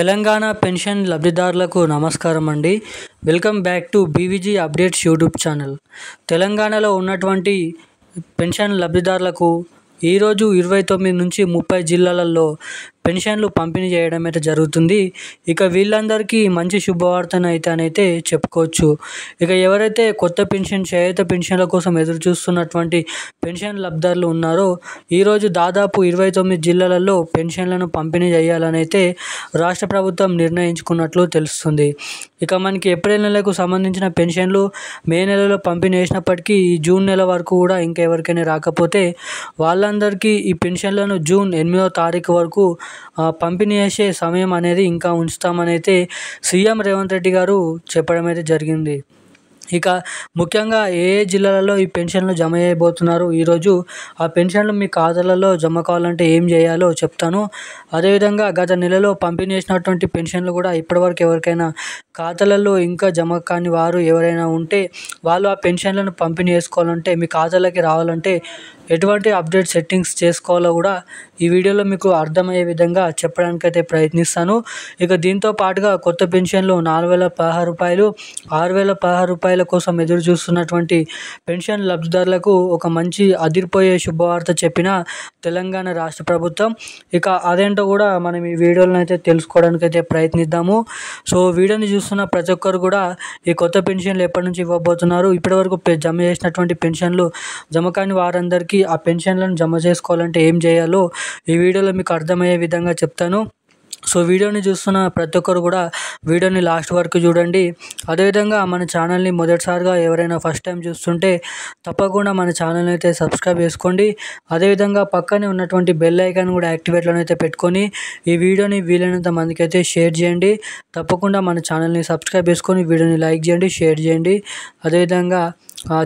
Telangana pension లబ్ధిదారులకు నమస్కారం అండి. Welcome back to BVG updates YouTube channel. తెలంగాణలో ఉన్నటువంటి పెన్షన్ లబ్ధిదారులకు ఈరోజు 29 నుంచి 30 జిల్లాలలో పెన్షన్లు పంపిణీ చేయడం అయితే జరుగుతుంది. ఇక వీళ్ళందరికీ మంచి శుభవార్తనైతే చెప్పుకోవచ్చు. ఇక ఎవరైతే కొత్త పెన్షన్ చేయూత పెన్షన్ల కోసం ఎదురు చూస్తున్నటువంటి పెన్షన్ లబ్ధిదారులు ఉన్నారో ఈరోజు దాదాపు 29 జిల్లాలలో పెన్షన్లను పంపిణీ చేయాలని అయితే రాష్ట్ర ప్రభుత్వం నిర్ణయించుకున్నట్లు తెలుస్తుంది. ఇక మనకి ఏప్రిల్ నెలకు సంబంధించిన పెన్షన్లు మే నెలలో పంపిణీ చేసినప్పటికీ ఈ జూన్ నెల వరకు కూడా ఇంకా ఎవరికైనా రాకపోతే వాళ్ళందరికీ ఈ పెన్షన్లను జూన్ 8వ తారీఖు వరకు పంపిణీ చేసే సమయం అనేది ఇంకా ఉంచుతామని అయితే సీఎం రేవంత్ రెడ్డి గారు చెప్పడం అయితే జరిగింది. ఇక ముఖ్యంగా ఏ జిల్లాలలో ఈ పెన్షన్లు జమ చేయబోతున్నారు, ఈరోజు ఆ పెన్షన్లు మీ ఖాతాలలో జమ కావాలంటే ఏం చేయాలో చెప్తాను. అదేవిధంగా గత నెలలో పంపిణీ చేసినటువంటి పెన్షన్లు కూడా ఇప్పటివరకు ఎవరికైనా ఖాతాలలో ఇంకా జమ కాని వారు ఎవరైనా ఉంటే వాళ్ళు ఆ పెన్షన్లను పంపిణీ చేసుకోవాలంటే మీ ఖాతాలోకి రావాలంటే ఎటువంటి అప్డేట్ సెట్టింగ్స్ చేసుకోవాలో కూడా ఈ వీడియోలో మీకు అర్థమయ్యే విధంగా చెప్పడానికైతే ప్రయత్నిస్తాను. ఇక దీంతో పాటుగా కొత్త పెన్షన్లు 4,016 రూపాయలు, 6,016 రూపాయల కోసం ఎదురు చూస్తున్నటువంటి పెన్షన్ లబ్ధిదారులకు ఒక మంచి అదిరిపోయే శుభవార్త చెప్పిన తెలంగాణ రాష్ట్ర ప్రభుత్వం. ఇక అదేంటో కూడా మనం ఈ వీడియోలో అయితే తెలుసుకోవడానికి అయితే ప్రయత్నిద్దాము. సో వీడియోని చూస్తున్న ప్రతి ఒక్కరు కూడా ఈ కొత్త పెన్షన్లు ఎప్పటి నుంచి ఇవ్వబోతున్నారు, ఇప్పటివరకు జమ చేసినటువంటి పెన్షన్లు జమ కాని వారందరికీ ఆ పెన్షన్లను జమ చేసుకోవాలంటే ఏం చేయాలో ఈ వీడియోలో మీకు అర్థమయ్యే విధంగా చెప్తాను. సో వీడియోని చూస్తున్న ప్రతి ఒక్కరు కూడా వీడియోని లాస్ట్ వరకు చూడండి. అదేవిధంగా మన ఛానల్ని మొదటిసారిగా ఎవరైనా ఫస్ట్ టైం చూస్తుంటే తప్పకుండా మన ఛానల్ని అయితే సబ్స్క్రైబ్ చేసుకోండి. అదేవిధంగా పక్కనే ఉన్నటువంటి బెల్ ఐకాన్ కూడా యాక్టివేట్లో అయితే పెట్టుకొని ఈ వీడియోని వీలైనంత మందికి అయితే షేర్ చేయండి. తప్పకుండా మన ఛానల్ని సబ్స్క్రైబ్ చేసుకొని వీడియోని లైక్ చేయండి, షేర్ చేయండి. అదేవిధంగా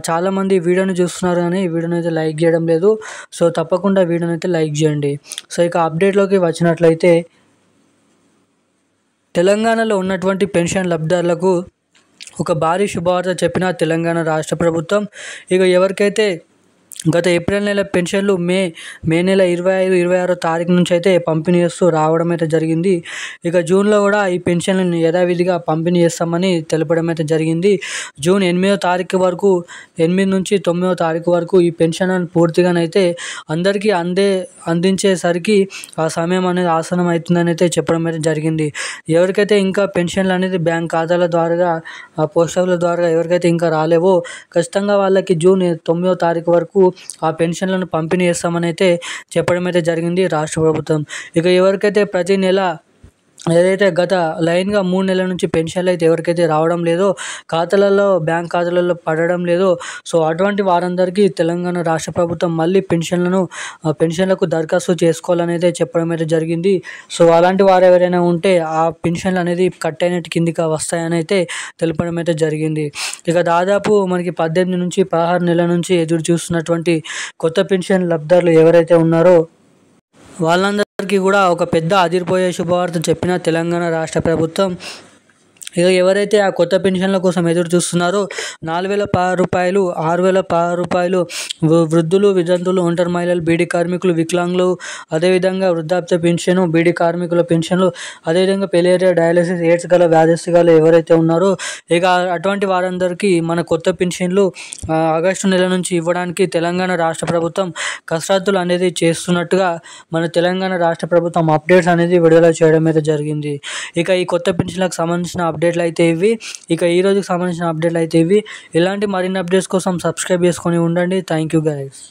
చాలామంది వీడియోని చూస్తున్నారు కానీ వీడియోని అయితే లైక్ చేయడం లేదు. సో తప్పకుండా వీడియోని అయితే లైక్ చేయండి. సో ఇక అప్డేట్లోకి వచ్చినట్లయితే తెలంగాణలో ఉన్నటువంటి పెన్షన్ లబ్ధిదారులకు ఒక భారీ శుభవార్త చెప్పిన తెలంగాణ రాష్ట్ర ప్రభుత్వం. ఇక ఎవరికైతే గత ఏప్రిల్ నెల పెన్షన్లు మే నెల 25, 26 తారీఖు నుంచి అయితే పంపిణీ చేస్తూ రావడం అయితే జరిగింది. ఇక జూన్లో కూడా ఈ పెన్షన్లను యథావిధిగా పంపిణీ చేస్తామని తెలపడం అయితే జరిగింది. జూన్ 8వ తారీఖు వరకు 8 నుంచి 9వ తారీఖు వరకు ఈ పెన్షన్లను పూర్తిగానైతే అందరికీ అందించేసరికి ఆ సమయం అనేది ఆసనం అవుతుందని అయితే చెప్పడం అయితే జరిగింది. ఎవరికైతే ఇంకా పెన్షన్లు అనేది బ్యాంక్ ఖాతాల ద్వారా పోస్టర్ల ద్వారా ఎవరికైతే ఇంకా రాలేవో ఖచ్చితంగా వాళ్ళకి జూన్ 9వ తారీఖు వరకు ఆ పెన్షన్లను పంపిణీ చేస్తామని అయితే చెప్పడం అయితే జరిగింది రాష్ట్ర ప్రభుత్వం. ఇక ఎవరికైతే ప్రతి నెల ఏదైతే గత లైన్గా 3 నెలల నుంచి పెన్షన్లు అయితే ఎవరికైతే రావడం లేదో ఖాతాలలో బ్యాంక్ ఖాతాలలో పడడం లేదో సో అటువంటి వారందరికీ తెలంగాణ రాష్ట్ర ప్రభుత్వం మళ్ళీ పెన్షన్లకు దరఖాస్తు చేసుకోవాలని అయితే చెప్పడం అయితే జరిగింది. సో అలాంటి వారు ఎవరైనా ఉంటే ఆ పెన్షన్లు అనేది కట్ అయినట్టు కిందికి వస్తాయని అయితే తెలపడం అయితే జరిగింది. ఇక దాదాపు మనకి 18 నుంచి 16 నెలల నుంచి ఎదురు చూస్తున్నటువంటి కొత్త పెన్షన్ లబ్ధిదారులు ఎవరైతే ఉన్నారో వాళ్ళందరికీ కూడా ఒక పెద్ద అదిరిపోయే శుభవార్త చెప్పిన తెలంగాణ రాష్ట్ర ప్రభుత్వం. ఇక ఎవరైతే ఆ కొత్త పెన్షన్ల కోసం ఎదురు చూస్తున్నారో 4,016 రూపాయలు, 6,016 రూపాయలు వృద్ధులు, వితంతువులు, ఒంటరి మహిళలు, బీడీ కార్మికులు, వికలాంగులు, అదేవిధంగా వృద్ధాప్య పెన్షన్, బీడీ కార్మికుల పెన్షన్లు, అదేవిధంగా పెలేరియా, డయాలసిస్, ఎయిడ్స్ గల వ్యాధిస్తులు ఎవరైతే ఉన్నారో ఇక అటువంటి వారందరికీ మన కొత్త పెన్షన్లు ఆగస్టు నెల నుంచి ఇవ్వడానికి తెలంగాణ రాష్ట్ర ప్రభుత్వం కసరత్తులు అనేది చేస్తున్నట్టుగా మన తెలంగాణ రాష్ట్ర ప్రభుత్వం అప్డేట్స్ అనేది విడుదల చేయడం అయితే జరిగింది. ఇక ఈ కొత్త పెన్షన్లకు సంబంధించిన అప్డేట్లు అయితే ఇవి. ఇక ఈ రోజుకి సంబంధించిన అప్డేట్లు అయితే ఇవి. ఇలాంటి మరిన్ని అప్డేట్స్ కోసం సబ్స్క్రైబ్ చేసుకొని ఉండండి. Thank you guys.